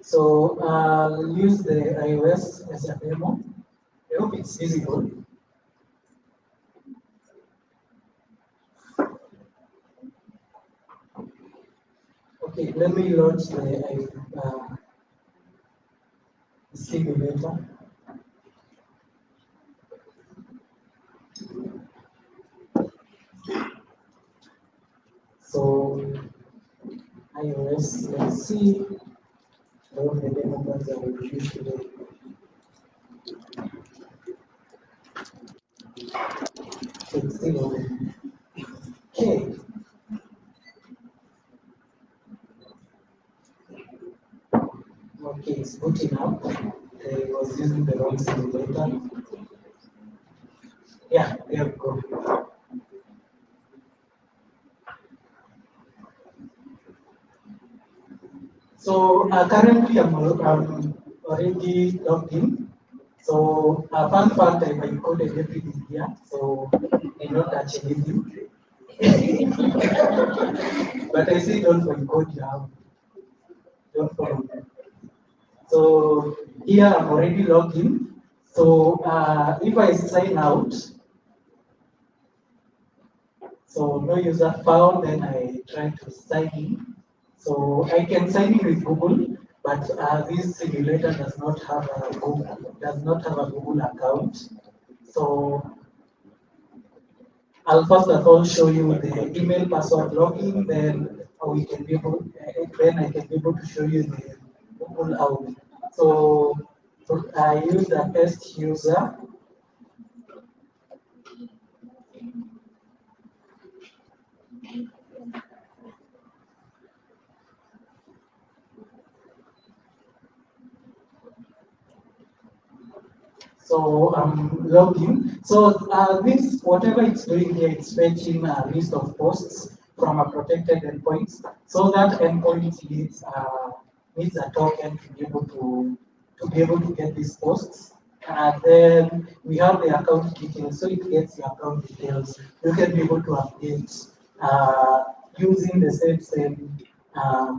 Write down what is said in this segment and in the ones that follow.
So I'll use the iOS as a demo. I hope it's visible. Okay, let me launch the simulator. So iOS, let's see all the demo that I will use today. So it's still open. Okay. Okay, it's booting up. I was using the wrong simulator. Yeah, there we go. So currently I'm already logged in. So fun fact, I encoded everything here, so I don't touch anything. But I say don't encode your don't follow me. So here I'm already logged in. So if I sign out, so no user found, then I try to sign in. So I can sign in with Google, but this simulator does not have a Google account. So I'll first of all show you the email password login, then we can be able, then I can be able to show you the Google out. So I use the test user. So I'm logging. So this, whatever it's doing here, it's fetching a list of posts from a protected endpoint. So that endpoint needs a token to be able to get these posts. And then we have the account details, so it gets the account details. You can be able to update using the same uh,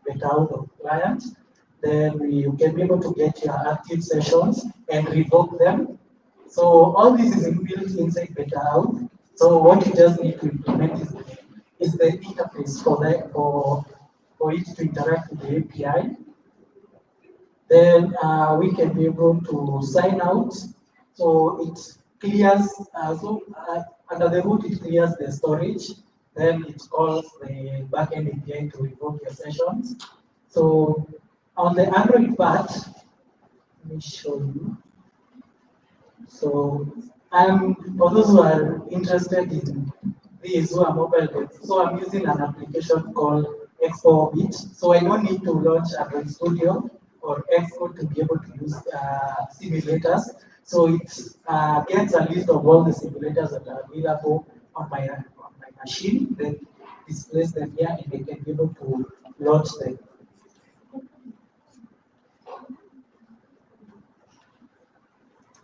beta out of client. Then you can be able to get your active sessions and revoke them. So all this is built inside beta out. So what you just need to implement is the interface for it to interact with the API. Then we can be able to sign out. So it clears, under the hood, it clears the storage. Then it calls the backend API to revoke your sessions. So on the Android part, let me show you. So for those who are interested in these who are mobile based, so I'm using an application called Expo. So I don't need to launch Android Studio or Expo to be able to use simulators. So it gets a list of all the simulators that are available on my machine, then displays them here, and I can be able to launch them.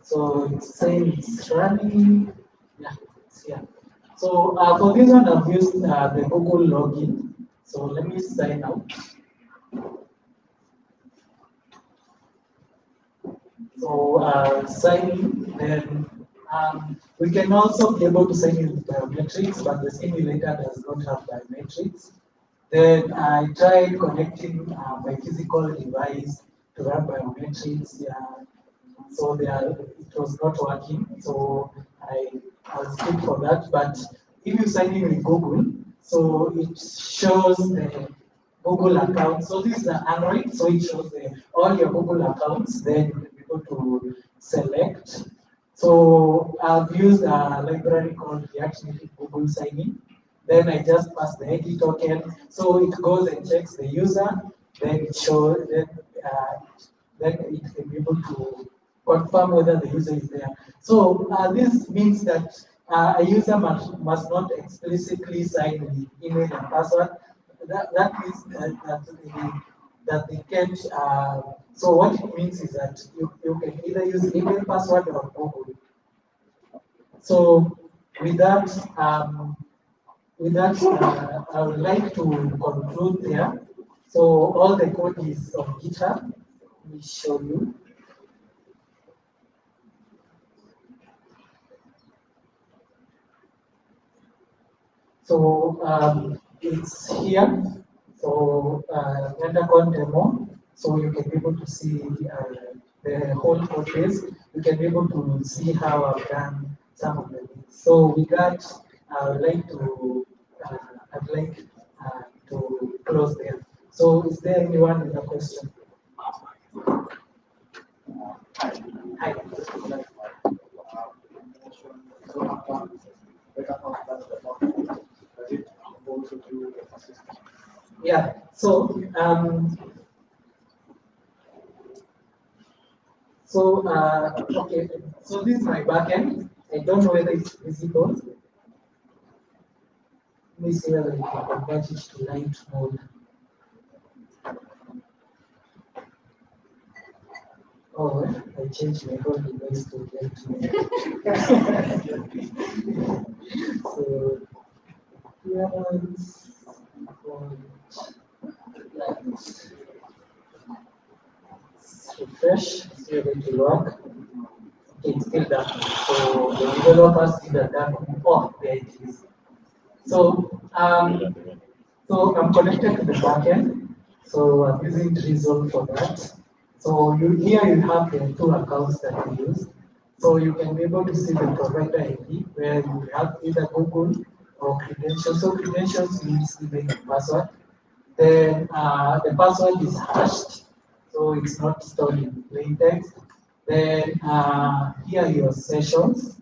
So it's saying it's running. Yeah, it's here. So for this one, I've used the Google login. So let me sign out. So sign in, then we can also be able to sign in with biometrics, but the simulator does not have biometrics. Then I tried connecting my physical device to run biometrics. Yeah. So it was not working. So I'll skip for that. But if you sign in with Google, so it shows the Google account. So this is the Android, so it shows all your Google accounts. Then you can go to select. So I've used a library called React Native Google Sign In. Then I just pass the ID token. So it goes and checks the user. Then it shows then it can be able to confirm whether the user is there. So this means that a user must not explicitly sign with email and password. That means that they can't. So what it means is that you can either use email, password, or Google. So with that, I would like to conclude there. So all the code is on GitHub. Let me show you. So it's here. So Renderon demo. So you can be able to see the whole code base. You can be able to see how I've done some of the things. So with that, I would like to I'd like to close there. So is there anyone with a question? Hi. Yeah. So okay. So this is my backend. I don't know whether it's visible. Let me see whether we can convert it to light mode. Oh, I changed my whole device to light mode. So clearance light. Refresh, see whether it will work. Okay, it's still dark. So the developers see the dark. Oh, there it is. So I'm connected to the backend. So I'm using Drizzle for that. So here you have the two accounts that we use. So you can be able to see the provider ID where you have either Google or credentials. So credentials means giving a password. Then the password is hashed, so it's not stored in plain text. Then here are your sessions.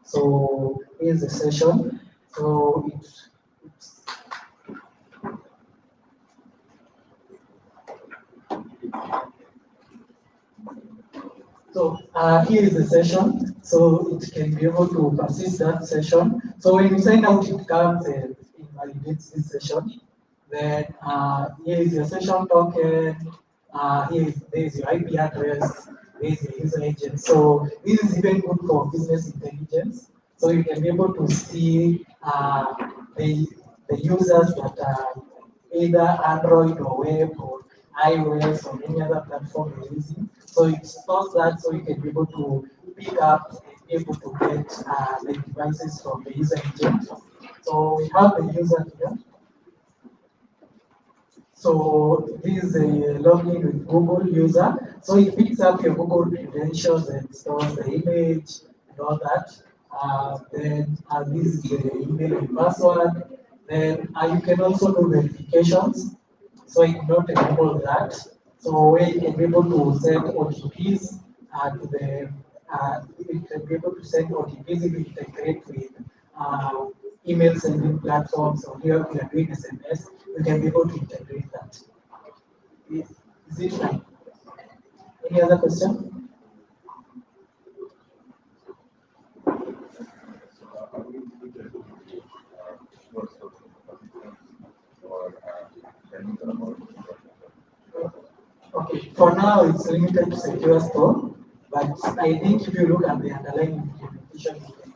So here's the session. So it's So here is the session. So it can be able to persist that session. So when you sign out, it comes and invalidates this session. Then here is your session token. There is your IP address. There is your user agent. So this is even good for business intelligence. So you can be able to see the users that are either Android or web or iOS or any other platform you're using. So it stores that so you can be able to pick up and be able to get the devices from the user agent. So we have the user here. So this is a login with Google user. So it picks up your Google credentials and stores the image and all that. Then this is the email and password. Then you can also do verifications. So it not enable that. So where you can be able to send OTPs to the you can be able to send OTPs if you integrate with email sending platforms or here we are doing SMS, you can be able to integrate that. Is it fine? Any other question? Okay, for now it's limited to secure store, but I think if you look at the underlying implementation, you can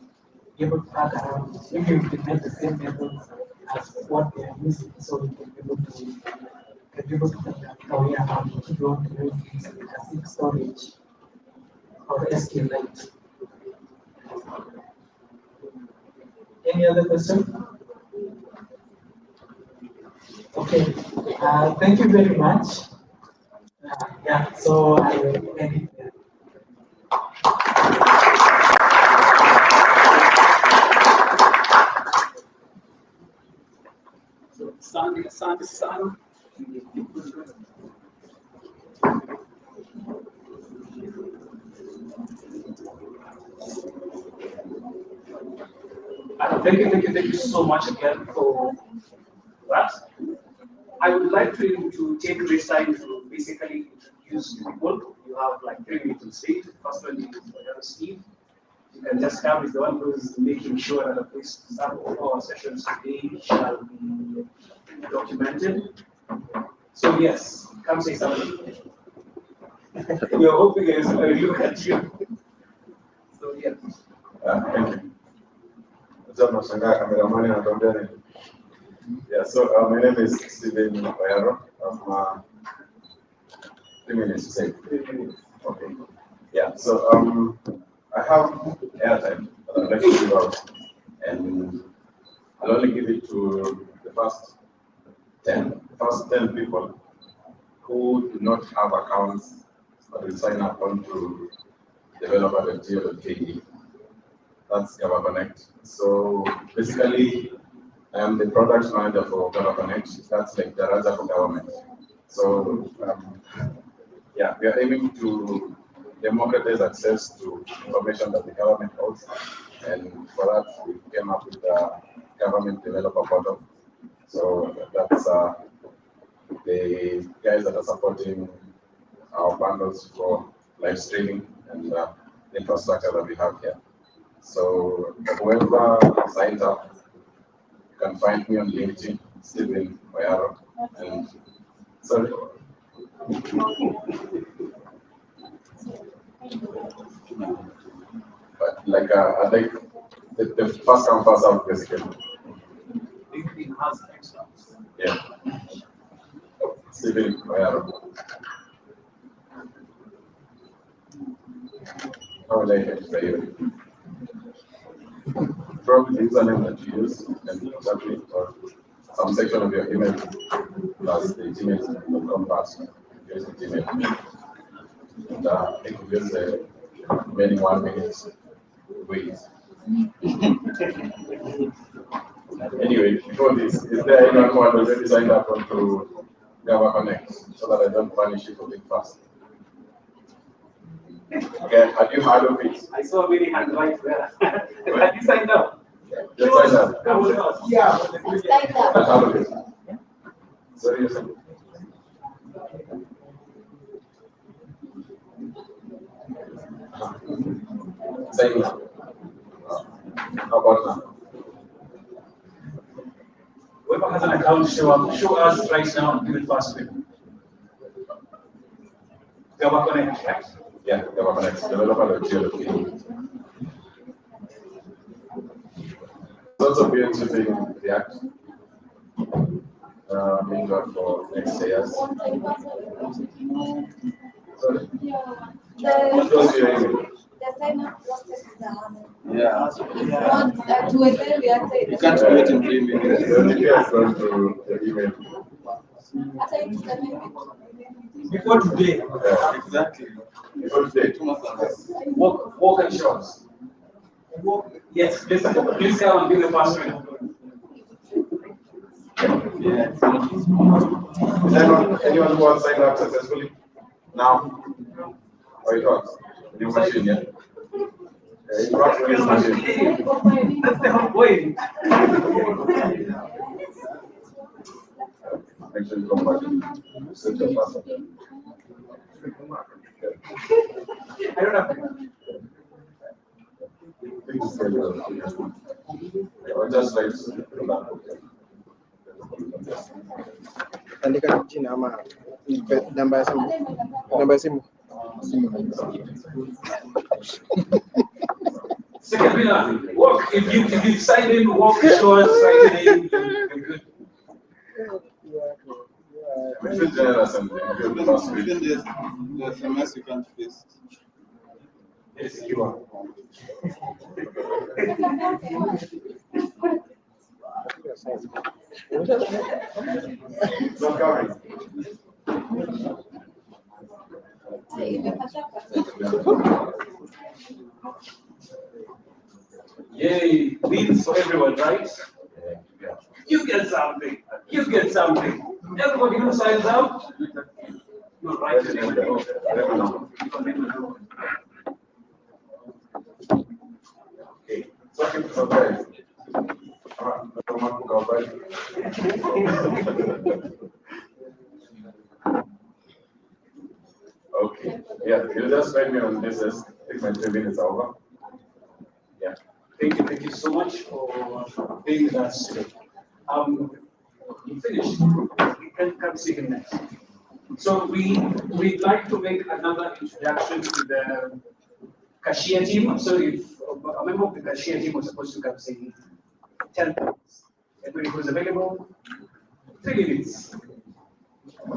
be able to track around if you implement the same methods as what they are using, so you can be able to find out how we are having to go to use things like async storage or SQLite. Any other question? Okay, thank you very much. Yeah, so I will end it there. Sun. Thank you so much again for that. I would like to take this time to basically introduce people. You have like 3 minutes to speak. The first one is Madam Steve. You can just come is the one who's making sure that some of our sessions today shall be documented. So yes, come say something. We're hoping there's a look at you. So yeah. Thank you. Yeah, so my name is Stephen Bayaro. have 3 minutes to say. 3 minutes. Okay. Yeah. So I have airtime that I'd like to give out, and I'll only give it to the first 10 people who do not have accounts that will sign up onto developer.go.ke. That's Gava Connect. So basically, I am the product manager for Gava Connect. That's like the Raja for government. So yeah, we are aiming to democratize access to information that the government holds. And for that, we came up with the government developer portal. So that's the guys that are supporting our bundles for live streaming and the infrastructure that we have here. So whoever signs up, you can find me on LinkedIn, Stephen Mayaro. And sorry. But like I like the first come first out basically. LinkedIn has extras. Yeah. Stephen Mayaro. How would I get by you? Probably the username that you use and exactly or some section of your email plus the gmail.com password. Use the Gmail. And it will use the remaining 1 minute wait. Anyway, before this, is there anyone who has already signed up onto Java Connect so that I don't punish you for being fast? Okay, have you heard of it? I saw many hands right there. Have you signed up? You signed up? I will not. Yeah. I've heard of it. Sorry, yes, sir. Sign up. How about now? Whoever has an account, show us right now and do it fast. Java Connect, right? Yeah, Java Connect, developer.go.ke. It's also built using React. Being got for next years. Sorry. What was your email? Yeah. You can't do it in 3 minutes. The OTP has gone to the email. Before today, Yeah, Exactly. before today. Walk and shorts. Yes, please come and give the password. Yeah. Is anyone who has signed up successfully? Now? Or it works? New machine, yeah? Yeah, it works with this machine. That's the whole point. Actually, come back and set your password. I don't have Please say your or just like come back. Andika jina ama namba ya simu. Namba ya simu. Second winner. Walk if you sign in, walk short, sign in, you're good. We should general assembly. We should pass with Even the SMS you can't paste. Yes, you are. It's not coming. Yay, wins for everyone, right? Yeah. You get something. You get something. Everybody who signs up, you're right. Let me know. Okay. Something to surprise. Okay. Yeah, you just write me on this as take my 3 minutes over. Yeah. Thank you so much for being with us today. You finished. You can come see him next. So we'd like to make another introduction to the cashier team. So if a member of the cashier team was supposed to come say 10 minutes. Everybody who's available, 3 minutes. Good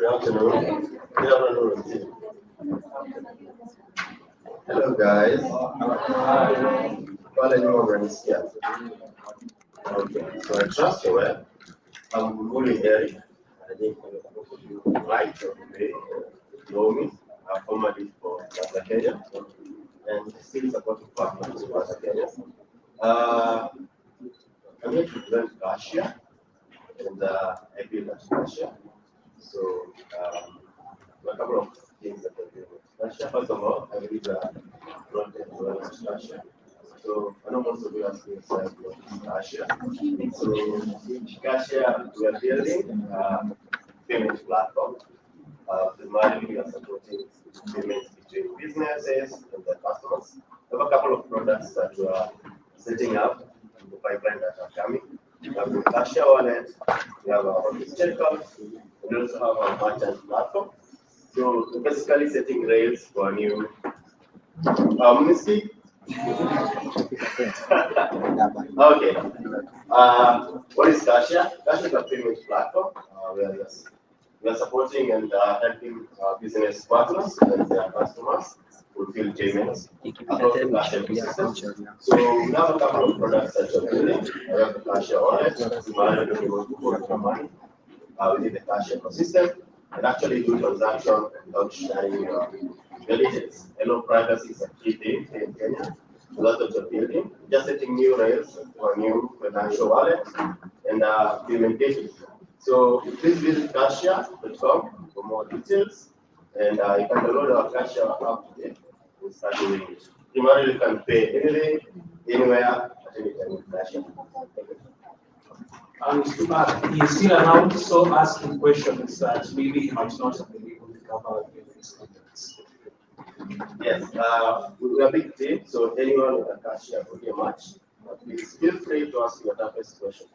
afternoon. Good afternoon. Hello, guys. Well, anyone is here. Okay, so I trust you well. I'm Muli Eric. I think you might or may know me. I'm formerly for Plaza Kenya and still supporting partners in Plaza Kenya. I'm here to present Russia and I built at Russia. So, a couple of things that I do with Russia. First of all, I believe that front end development Russia. So, I know most of you are still inside Russia. So, Russia, we are building payment platform. Primarily, we are supporting payments between businesses and their customers. We have a couple of products that we are setting up in the pipeline that are coming. We have the Russia wallet, we have our office checkout, we also have our merchant platform. So we're basically setting rails for a new ministry. Okay. What is Russia? Russia is a payment platform. We are supporting and helping business partners and their customers fulfill payments across the Russia ecosystem. So we have a couple of products that are building. We have the Russia wallet, primarily we want to hold your money within the Russia ecosystem and actually do transaction without sharing your details. I know privacy is a key thing here in Kenya. So that's what we're building. Just setting new rails for a new financial wallet and implementation. So please visit Kashia.com for more details. And you can download our Kashia app today and start doing it. Primarily, you can pay anything, anywhere, at any time with Kashia. Thank you. He is still around, so asking questions that maybe he might not have been able to cover in his contacts. Yes, we're a big team, so anyone with a Kashia will be much. Please feel free to ask your toughest question.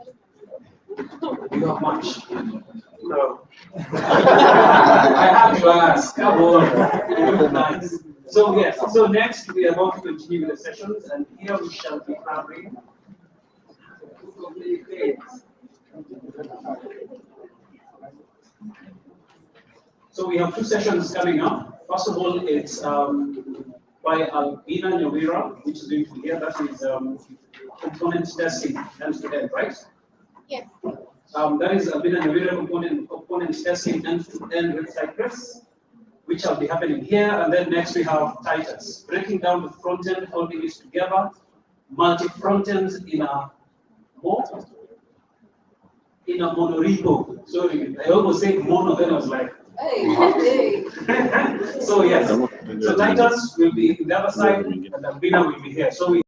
You have much. No. I have to ask. Come on. Nice. So yes. So next we are going to continue with the sessions, and here we shall be having. So we have two sessions coming up. First of all, it's by Albina Nyawira, which is going to be here. That is component testing end to end, right? Yes. That is Albina Nyawira component testing end to end with Cypress, which will be happening here. And then next we have Titus, breaking down the front end, holding it together, multi front ends in a monorepo. Sorry, I almost said mono, then I was like, Hey. so yes, so Titus will be in the other side, and Albina will be here. So we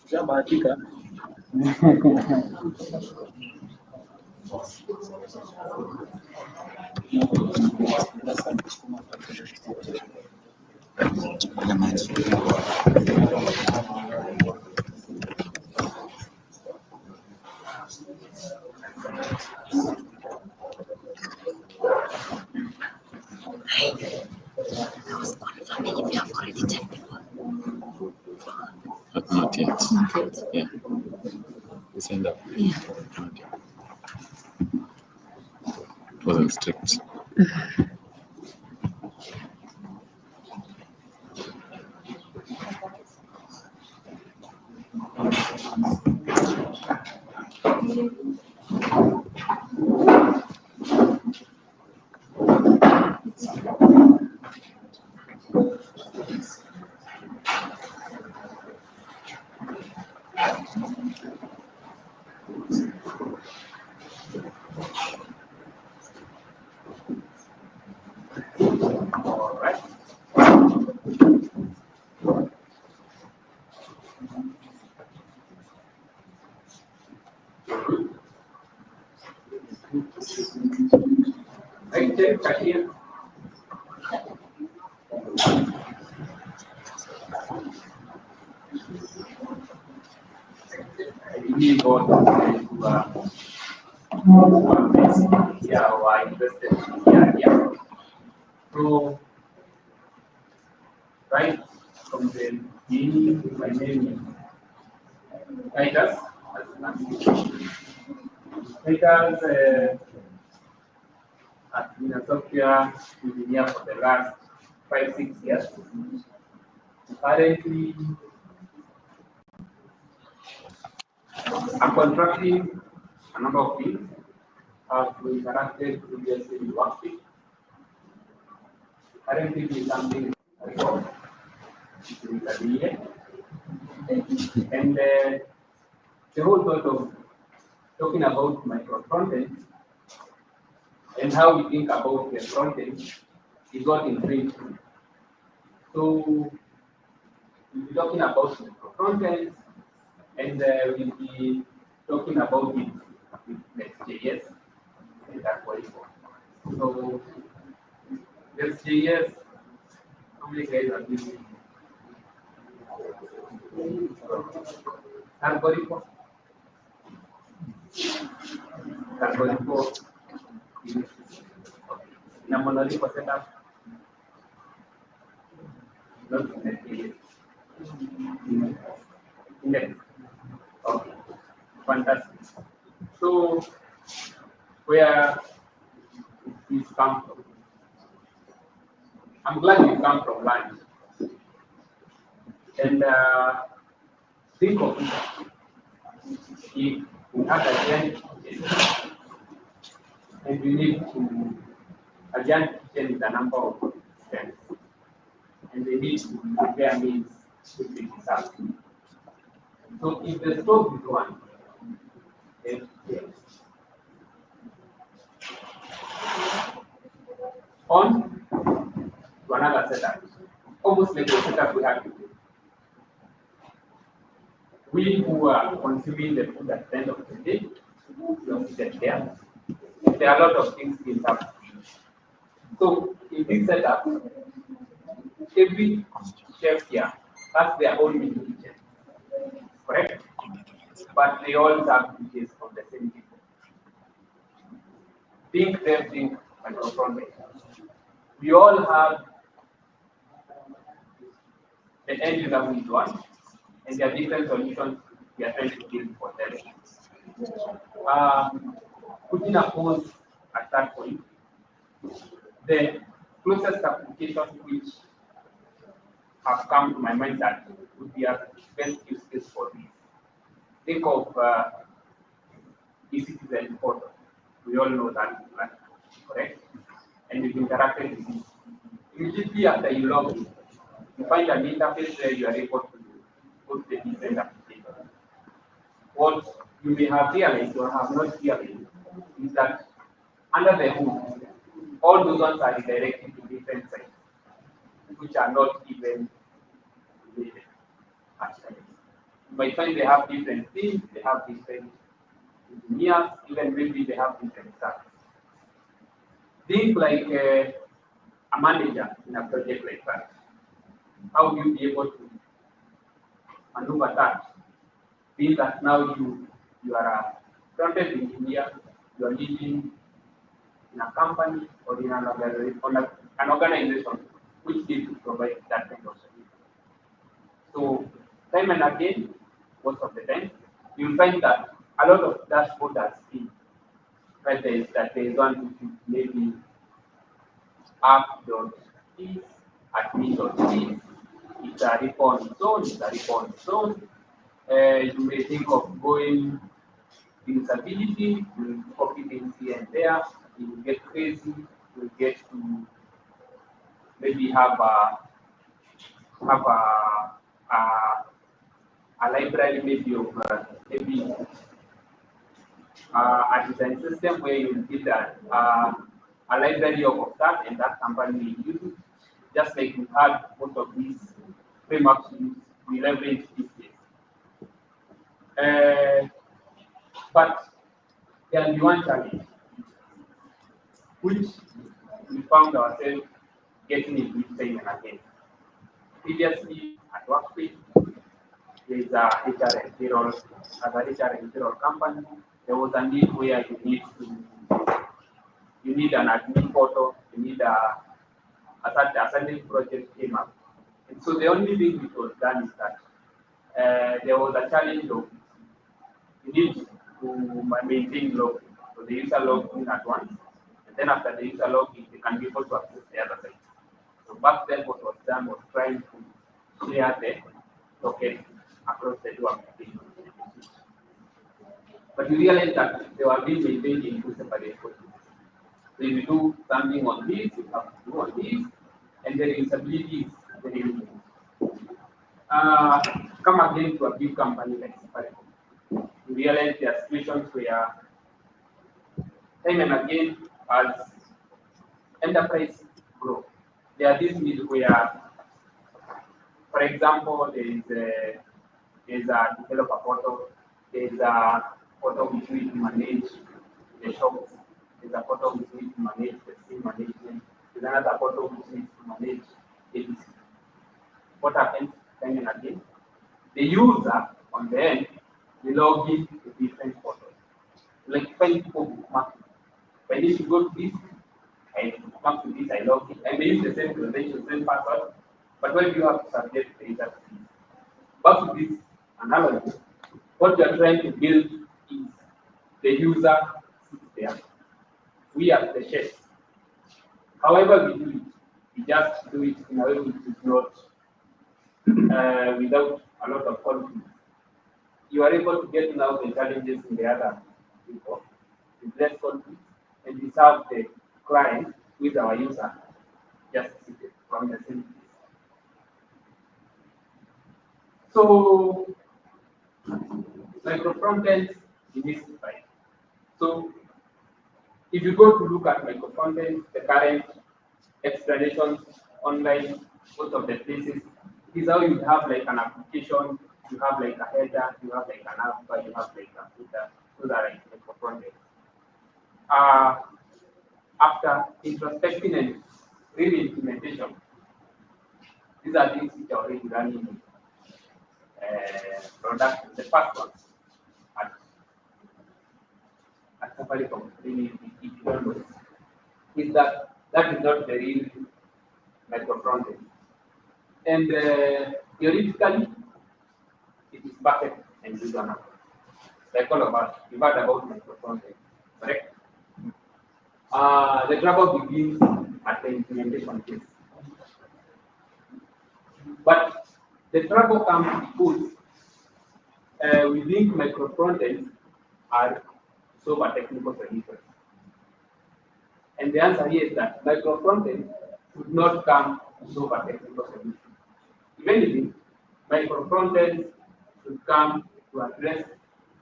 Shabahatika. Not yet. Yeah. You signed up? Yeah. Okay. It wasn't strict. All right. Right there, right here. I really got yeah, who are interested in the idea. So, right from the beginning, my name is Titus. Titus has been a software engineer for the last 5-6 years. Currently, I'm contracting a number of things. I've interacted previously with working. Currently, is something I got with a DA. And the whole thought of talking about micro frontend and how we think about the frontend is what intrigued me. So we'll be talking about micro frontends and we'll be talking about it with Next.js and that's what it's for. So Next.js, how many guys are using algorithm? Algorithm in a monolith setup, not Next.js. Index. Okay, fantastic. So where did this come from? I'm glad you come from land. And think of it. If we had a giant kitchen, and we need to a giant kitchen with a number of steps. and they need to prepare meals to be served. So if the stove is one, then yes. On to another setup, almost like the setup we have today. We who are consuming the food at the end of the day, we are seated there. There are a lot of things being happening. So in this setup, every chef here has their own mini kitchen, correct? But they all have dishes from the same people. Think them, think microphone. We all have the end user who is one, and there are different solutions we are trying to build for them. Putting a pause at that point, the closest application which have come to my mind that would be a best use case for this. Think of e-citizen portal. We all know that, correct? And you've interacted with it. Immediately after you log in, you find an interface where you are able to put the different applications. What you may have realized or have not realized is that under the hood, all those ones are redirected to different sites, which are not even related. Actually, you might find they have different teams, they have different engineers, even maybe they have different staff. Think like a manager in a project like that. How will you be able to maneuver that? Means that now you are a front-end engineer, you are leading in a company or in an organization which needs to provide that kind of solution. So time and again, most of the time, you'll find that a lot of dashboard has been right there is that there is one which is maybe app.is, admin.is, it's a repo on its own, it's a repo on its own. You may think of going usability, you copy things here and there, you will get crazy, you will get to maybe have a, a library maybe of maybe a design system where you build a library of that and that company will use it. Just like we had most of these frameworks we leverage these days. But there will be one challenge, which we found ourselves getting into time and again. Previously, at workplace, there is a HR and payroll, as a HR and payroll company, there was a need where you need an admin portal, you need a certain project came up. And so the only thing which was done is that there was a challenge of you need to maintain login. So the user logs in at once, and then after the user login, they can be able to access the other side. So back then, what was done was trying to share the token across the two applications. But we realized that they were being maintained in two separate codes. So if you do something on this, you have to do on this, and the usability is very limited. Come again to a big company like Safaricom. We realize there are situations where time and again as enterprise grow, there are these needs where, for example, there is a developer portal, there is a portal which we manage the shops, there's a portal which needs to manage the SIM management, there's another portal which needs to manage ABC. What happens time and again? The user on the end will log in to different portals. Like when people bookmark, when they should go to this, I bookmark to this, I log in, I may use the same credentials, same password, but when you have to subject the user to this. Back to this analogy, what we are trying to build is the user sits there. We are the chefs. However we do it, we just do it in a way which is not without a lot of conflict. You are able to get now the challenges in the other people with less conflict, and we serve the client with our user just seated from the same place. So micro frontends demystify. So if you go to look at micro frontends, the current explanations online, most of the places, is how you have like an application, you have like a header, you have like an app, you have like a footer, those are like micro frontends. After introspecting and re-implementation, these are things which are already running in production. The first one at Safaricom, really, if you don't know, is that that is not the real micro frontend. And theoretically, it is perfect and usable. Like all of us, you've heard about micro frontend, correct? The trouble begins at the implementation phase. But the trouble comes because we think micro frontends are solve a technical solution. And the answer here is that micro frontend should not come to solve a technical solution. If anything, micro frontends should come to address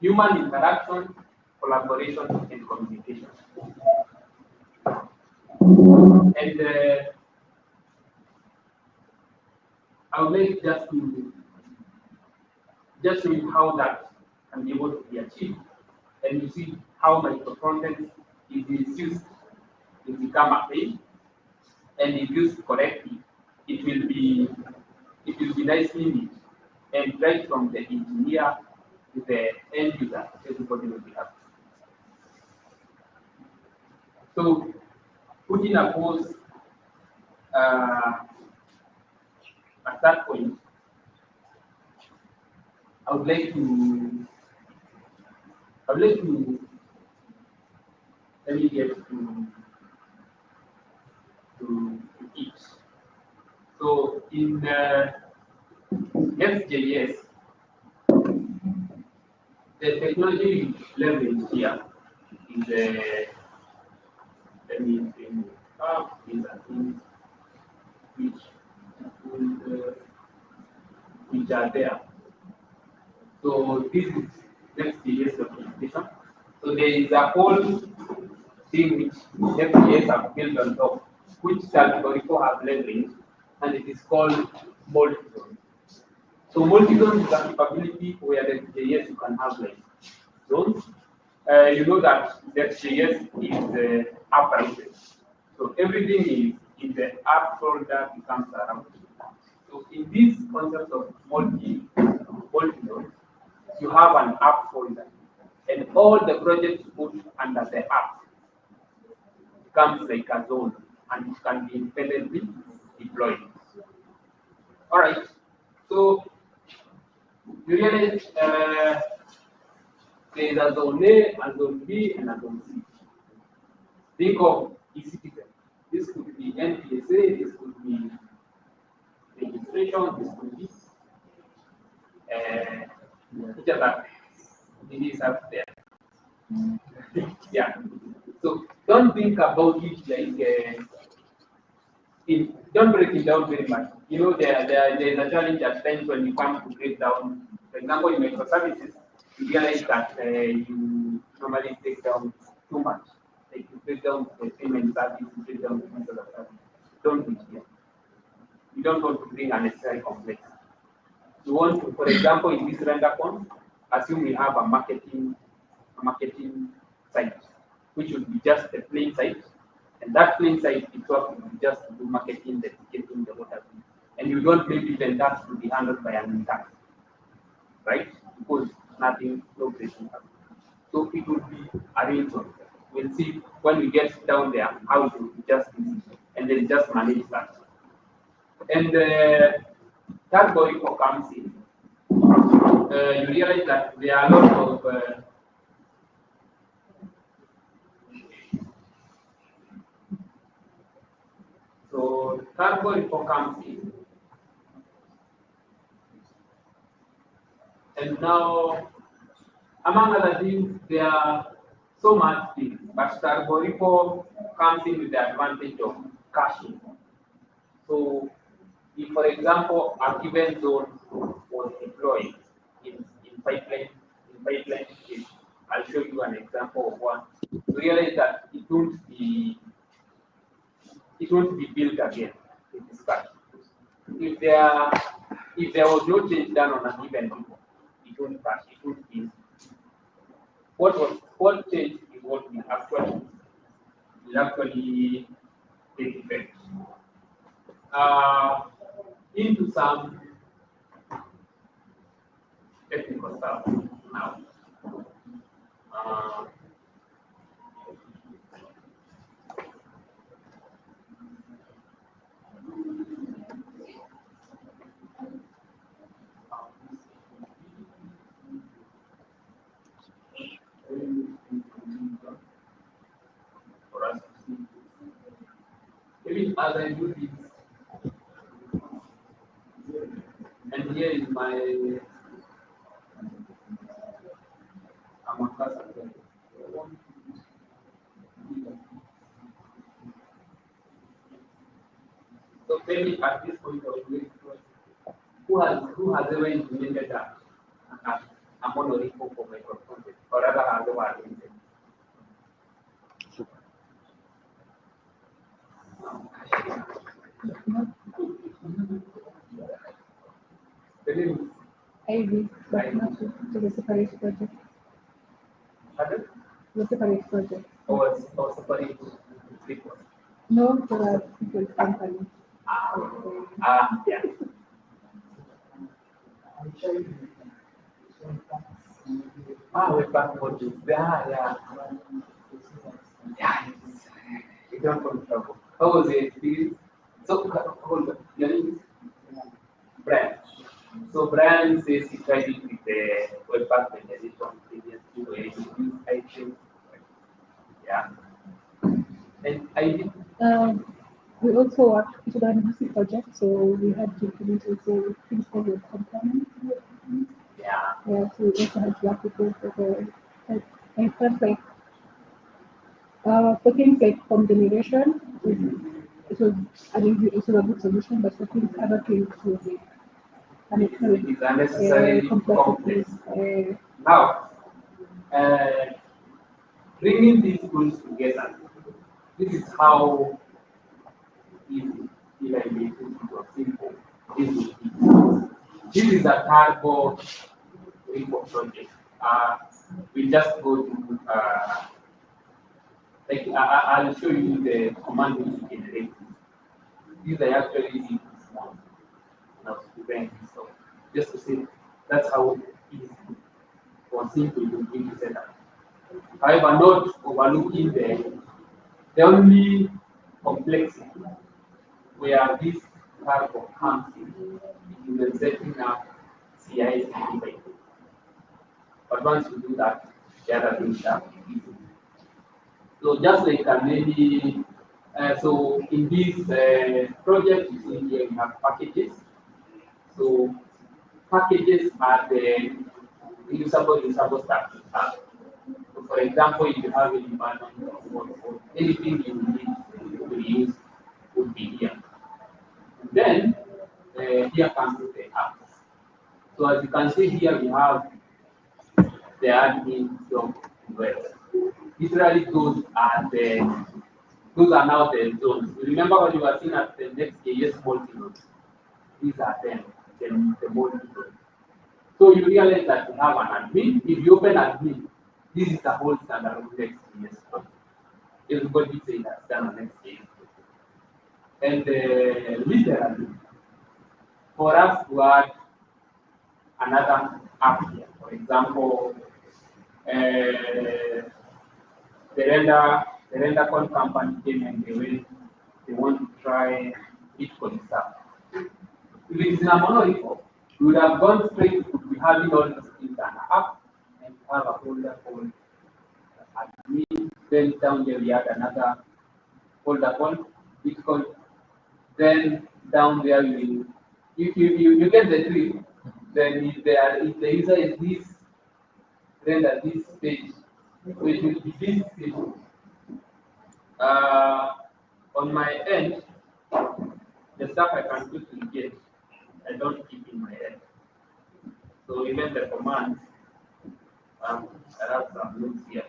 human interaction, collaboration, and communication. And I would like just show you how that can be able to be achieved. And you see how micro frontends, if it is used, it become a pain, and if used correctly, it will be nicely made. And right from the engineer to the end user, everybody will be happy. So putting a pause at that point, I would like to let me get to each. So in Next.js, the technology leverage here is let me bring it up, is a thing which are there. So this is Next.js documentation. So there is a whole thing which Next.js have built on top, which Salvadorico have leveraged, and it is called multi-zone. So multi-zone is a capability where Next.js you can have like zones. You know that Next.js is uprooted. So everything is in the app folder becomes around. So in this concept of multi-zone, you have an app folder, and all the projects put under the app becomes like a zone, and it can be independently deployed. All right. So you realize there is a zone A, a zone B, and a zone C. Think of e-citizen. This could be NPSA, this could be registration, this could be each other. It is up there. Yeah. So don't think about it like don't break it down very much. You know, there's a challenge at times when you come to break down. For example, in microservices, you realize that you normally take down too much. Like you break down the payment service, you break down the method of service. Don't do it here. You don't want to bring unnecessary complexity. You want to, for example, in this Renderon, assume we have a marketing site, which would be just a plain site, and that plain site itself will be just to do marketing, the ticketing, the what have you. And you don't maybe even that to be handled by an intern, right? Because nothing, no creation happens. So it will be arranged on. We'll see when we get down there how it will be just easy, and then just manage that. And that body comes in. You realize that there are a lot of so cardboard comes in, and now among other things there are so much things, but Starborico comes in with the advantage of caching. So if, for example, a given zone was was deployed in pipeline stage. I'll show you an example of one. To realize that it won't be built again. It is cut. If there was no change done on a given people, it won't crash. It won't be. What changed is what will actually take effect. Into some technical stuff now. Uh, for us to see. Maybe as I do this, and here is my Amakas again. So maybe at this point of view, who has ever implemented a monolithic for microcontent, or rather has ever implemented? Maybe, but not to the separate project. Pardon? The separate project. Or separate reports? No, for a separate company. Yeah. We're back for this. Yeah. You don't want trouble. How was the experience? So, hold on. Your name is Brian. So, Brian says he tried it with the webpack generation previously where he used iTunes. Yeah. And I did. We also worked, it was an easy project, so we had to implement also things called web components. Yeah. Yeah, so we also had to work with those for and it felt like, for things like from generation, it was a good solution, but for things, other things, it was like, and it's It is unnecessarily complex. complex. Now, bringing these tools together, this is how easy, if I may put it or simple, this will be. This is a turbo report project. We just go to, I'll show you the command which generates. These are actually small. Now, to prevent this. So, just to say, that's how easy or simple it will be to set up. However, not overlooking the only complexity where this type of comes in is in setting up CI/CD pipelines. But once you do that, the other things are easy. So just like maybe, so in this project, you see here we have packages. So packages are the usable stuff you have. So for example, if you have an environment or anything you need to use would be here. And then here comes the apps. So as you can see here, we have the admin job web. Literally, those are now the zones. Remember when you were seeing at the next AS multi-nodes? These are the multi-nodes. So you realize that you have an admin. If you open admin, this is the whole standard next AS project. Everybody say that's done on next AS. And literally, for us to add another app here, for example, the Renderon company came and they want to try Bitcoin stuff. If it is in a monolith, we would have gone straight to having all these things in an app and have a folder called admin. Then down there we had another folder called Bitcoin. Then down there you get the drift. Then if the user is this render this page, so it will be this page. On my end, the stuff I can quickly get, I don't keep in my head. So even the commands, I have some notes here.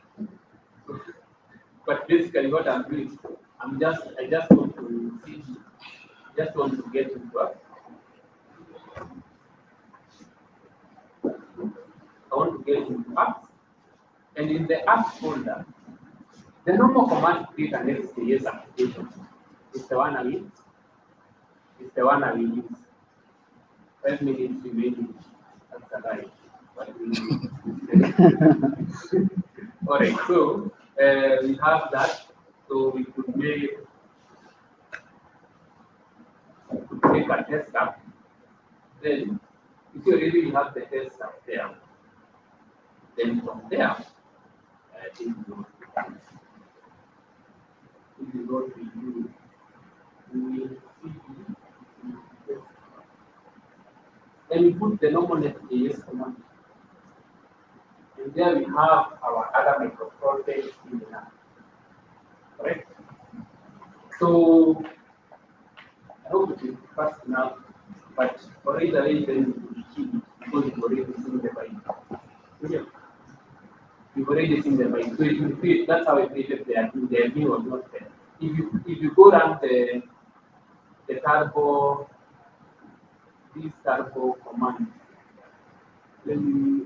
But basically what I'm doing, I just want to see, just want to get into work. I want to get into apps, and in the apps folder, the normal command to create an SKS application is the one I use. It's the one I will use. 5 minutes remaining. That's a lie. But we all right, so we have that. So we could make a test app. Then, if you already have the test app there, then from there, if you go to you, you will see, and we put the normal SKS command. And there we have our other microcontrollers in the app. Correct? So I hope it is fast enough, but already the way then we keep it because you've already seen the byte. Yeah. You've already seen the byte. So if you create, that's how I created the admin. The admin was not there. If you go run the turbo, this turbo command, let me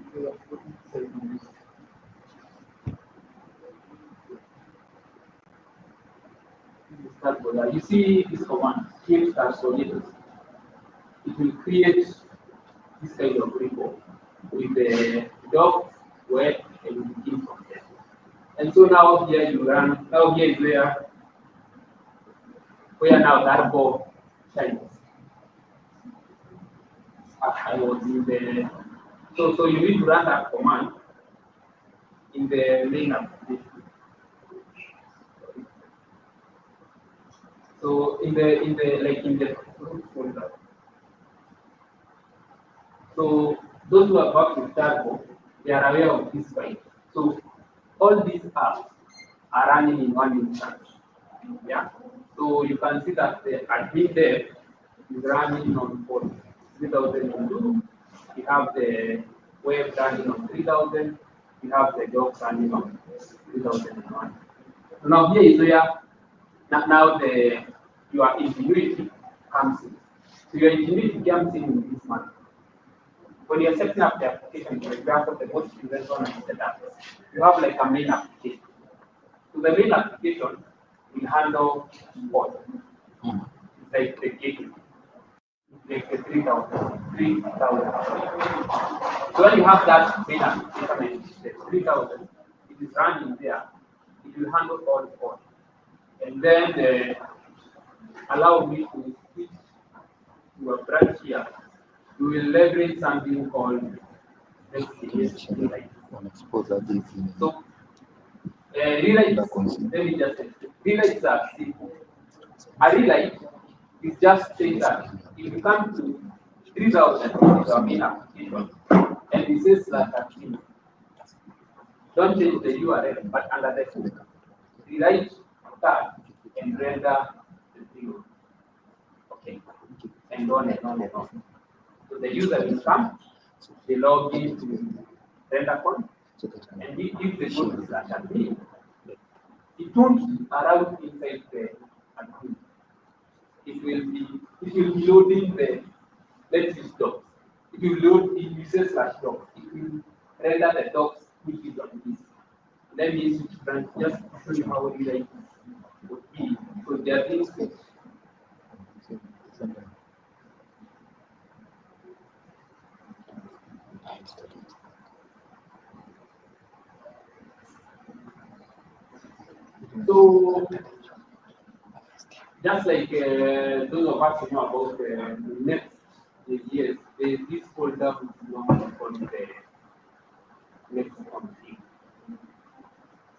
you see this command, create turbo. It will create this kind of repo with the docs, web, and begin from there. And so now here you run, now here is where now that ball shines. I was in the, so you need to run that command in the main application. So in the root folder. So those who are worked with Turbo, they are aware of this file. So all these apps are running in one instance. Yeah. So you can see that the admin there is running on 3002. We have the web running on 3000. We have the docs running on 3001. So now here is where now your ingenuity comes in. So your ingenuity comes in this manner. When you're setting up the application, for example, the most recent one I set up, you have like a main application. So the main application will handle what? It's like the gateway. It's like the 3,000. So when you have that main application, the 3,000, it is running there, it will handle all the code. And then allow me to switch to a branch here. We will leverage something called rewrite. So rewrite, let me just say, rewrites are simple. A rewrite is just saying that if you come to 3000 into a main application and it says that activity, don't change the URL, but under the hood, rewrite that and render the zero. Okay, and on and on and on. So the user will come, they log in to Renderon, and if they go to slash admin, it won't be around inside the admin. It will be loading the, let's use docs. It will load in user slash docs. It will render the docs which is on this. Let me switch branch just to show you how it would be. So there are things which so, just like those of us who know about the next years, this folder which is normally called the next config.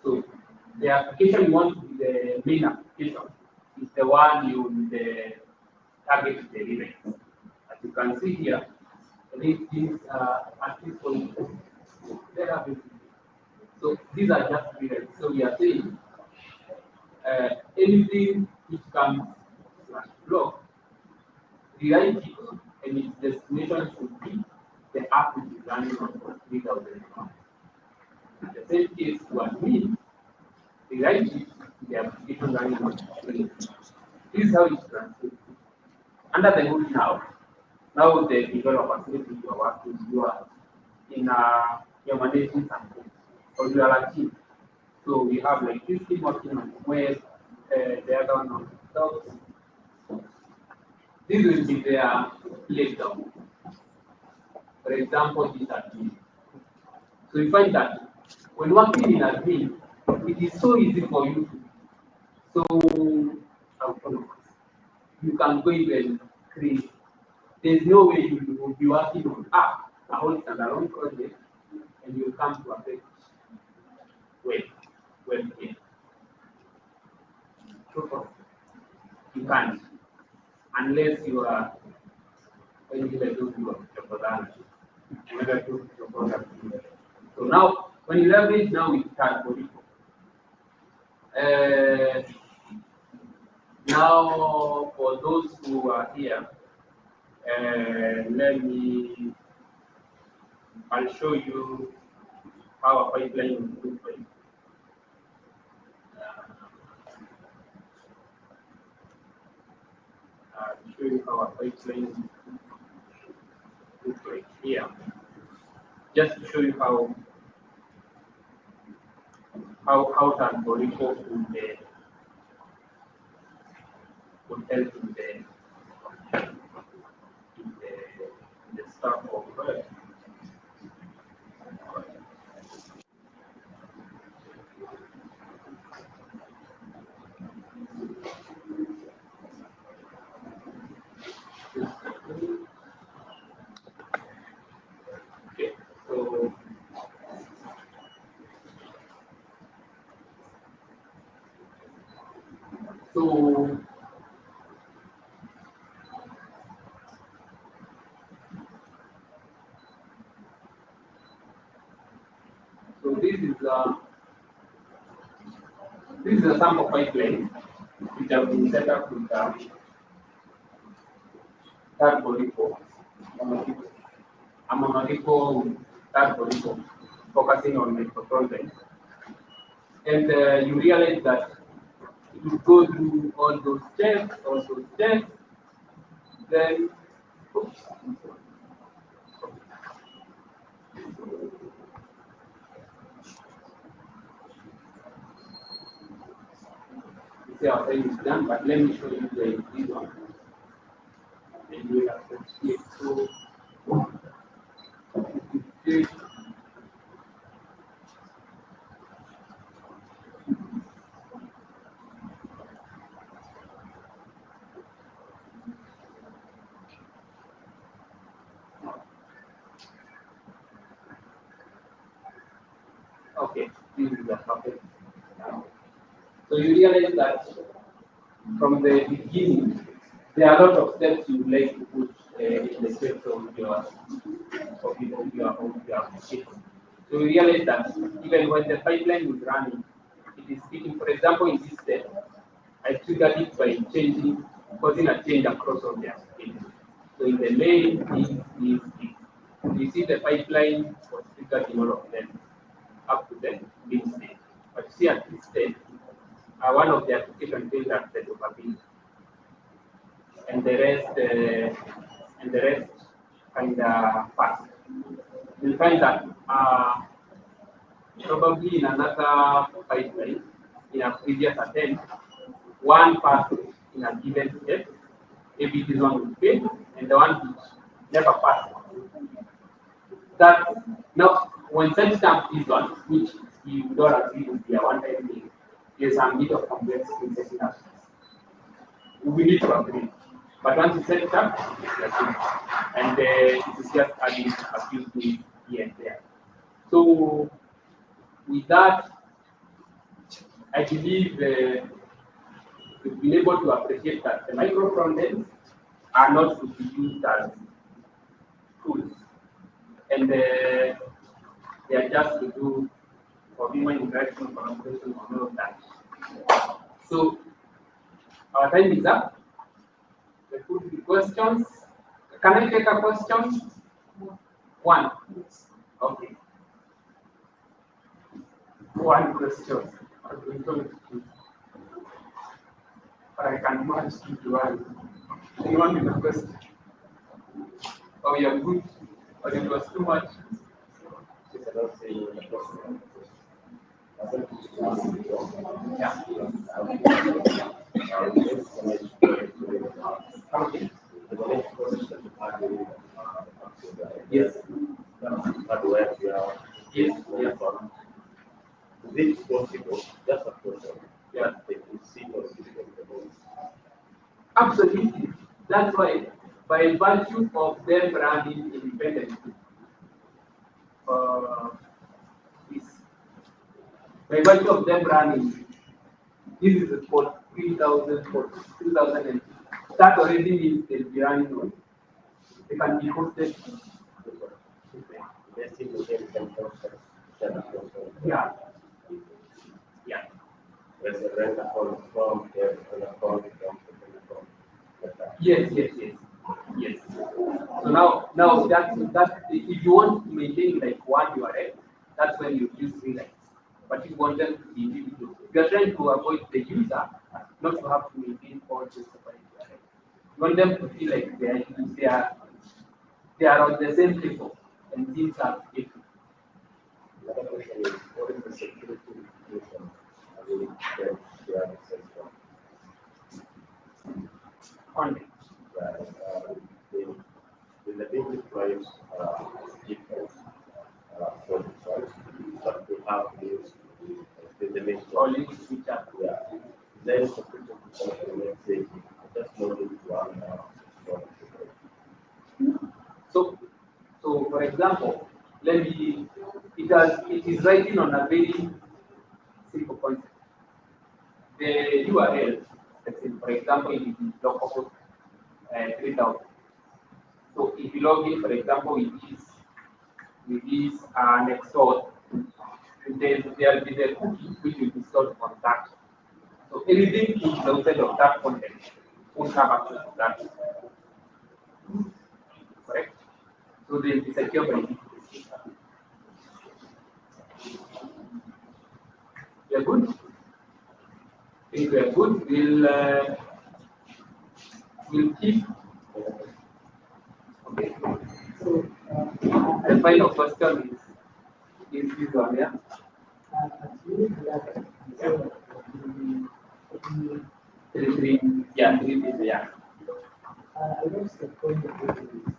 So, the application you want to be the main application is the one you will target the rewrite. As you can see here, these are active for so these are just rewrites. So we are saying anything which comes slash block, rewrite it and its destination should be the app will be running on for 3,000 pounds. In the same case to admin, the right is the application running on 3. This is how it's translated. Under the hood now the developer says you are working, you are in you're managing something, or you are a team. So we have like this team working on web, the other one on docs. This will be their playground. For example, this admin. So you find that when working in admin, it is so easy for you to so autonomous. You can go even create. There's no way you will be working on a whole standalone project and you come to a page. Well, here. So you can't unless you are when you do your product. So now when you leverage now with card body. Now for those who are here, I'll show you how a pipeline will look like. I'll show you how a pipeline looks like here. Just to show you how Tanborico would help in the stuff of okay, so this is a sample pipeline which have been set up with third body for a monolithic third body for focusing on the content. And you realize that you go through all those steps, then oops, you see our thing is done, but let me show you this one. And you will appreciate. So okay, this is the perfect. So you realize that from the beginning, there are a lot of steps you would like to put in the script of your application. So you realize that even when the pipeline is running, it is speaking. For example, in this step, I triggered it by causing a change across all the applications. So in the main, you see the pipeline was triggered in all of them up to the bin state. But you see at this stage, one of the application things that set up a bin, and the rest kind of fast. You'll find that probably in another pipeline, in a previous attempt, one passed in a given step, maybe this one will fail, and the one which never passed. That now, when setting up this one, which you don't agree with the one-time thing, there's a bit of complexity in setting up. We need to agree. But once you set it up, that's it. And it is just adding a few things here and there. So with that, I believe we've been able to appreciate that the micro frontends are not to be used as tools. And they are just to do for human interaction, collaboration, and all of that. So our time is up. There could be questions. Can I take a question? One. Okay. One question. I'm going to choose. But I can match two to one. Anyone with a question? Oh, you're good. But it was too much. Yeah. Okay. Yes. Yes. Yes. Is it possible, just a question, Yeah. that they could see or the Absolutely. That's why, by virtue of them running independently, this, by virtue of them running, this is for 3,000 for 2000. That already means they'll be running on. They can be hosted. Yeah. Yeah. There's a rent account from, there's an account from. Yes, yes, yes, yes. So now that if you want to maintain like one URL, that's when you use three lines. But if you want them to be individual, you're trying to avoid the user not to have to maintain all just separate URL. You want them to feel like they are on the same table and things are different. Another question is, what is the security implication? I mean, they are access Content. The thing deploys different for the choice, but we have used the main Or links to each other. yeah. Then security implication, let's say, just loading one So for example, it is writing on a very simple concept. The URL, let's say, for example, it is localhost 3000. So if you log in, for example, with this next door, there will be the cookie which will be stored on that. So anything which is outside of that content won't have access to that. Correct? So they will be secure by this. We are good. If we are good, we'll keep. Okay. So the final question is this one, yeah? Three, yeah, three, yeah. I guess the point of it is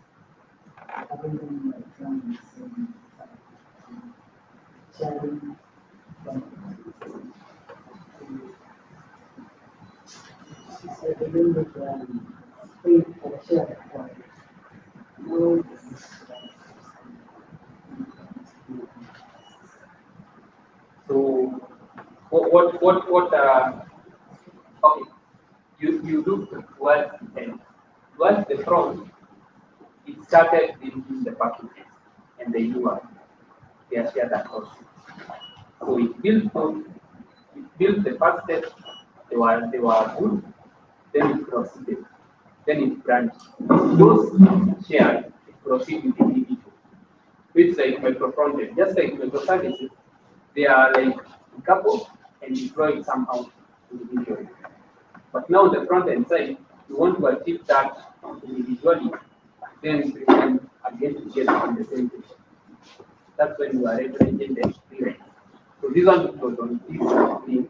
having them exams and sharing she said the number paid for share point. No, So okay, you look towards the end. Towards the front, it started in the package and the URL. They are shared across. So it built the first step, they were good, then it proceeded, then it branched. Those shared, it proceeded with individual. It's like micro-frontend, just like microservices, they are like coupled and deployed somehow individually. But now the front end side, you want to achieve that individually, then you can again together on the same page. That's when you are representing the experience. So this one was on this thing.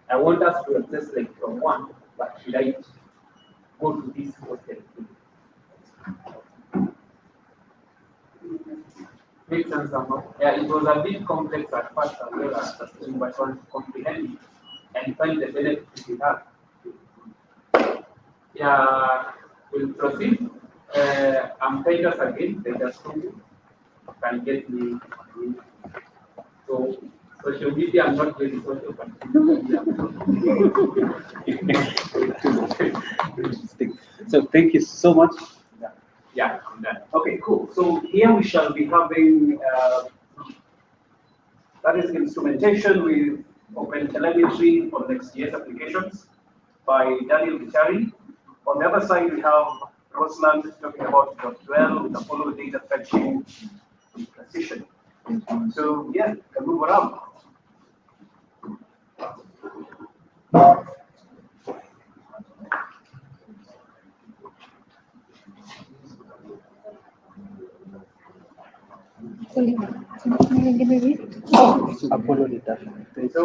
I want us to access like from one, but should I go to this hostel thing? Makes sense somehow. Yeah, it was a bit complex at first as well as understanding, but once you comprehend it and find the benefits it has. Yeah, we'll proceed. I'm Titus again, Titus Kungu. Can get me. So, social media, I'm not very social, but So thank you so much. yeah, I'm done. Okay, cool. So here we shall be having that is instrumentation with Open Telemetry for next year's applications by Daniel Vitari. On the other side, we have Rosland talking about .12, the follow data fetching, transition. So yeah, you can move around. Apollo Data. So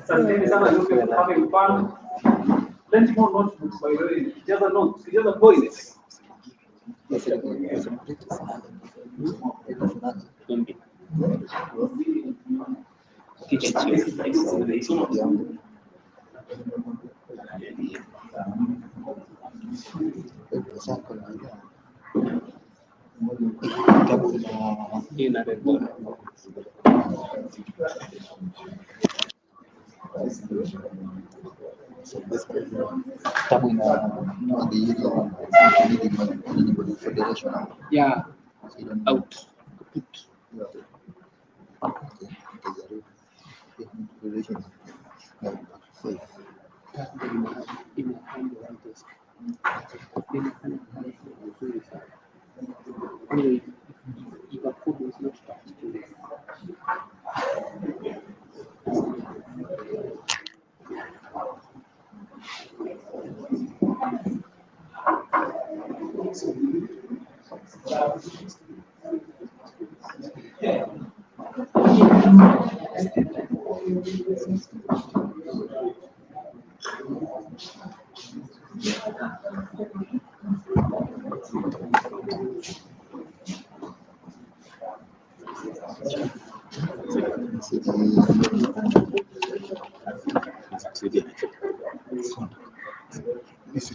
asanteni sana nyote for having fun. Plenty more notebooks by the way. Kijaza notes, kijaza points. Kitabu ina yeah out put anyway, if a code was not touched to it. This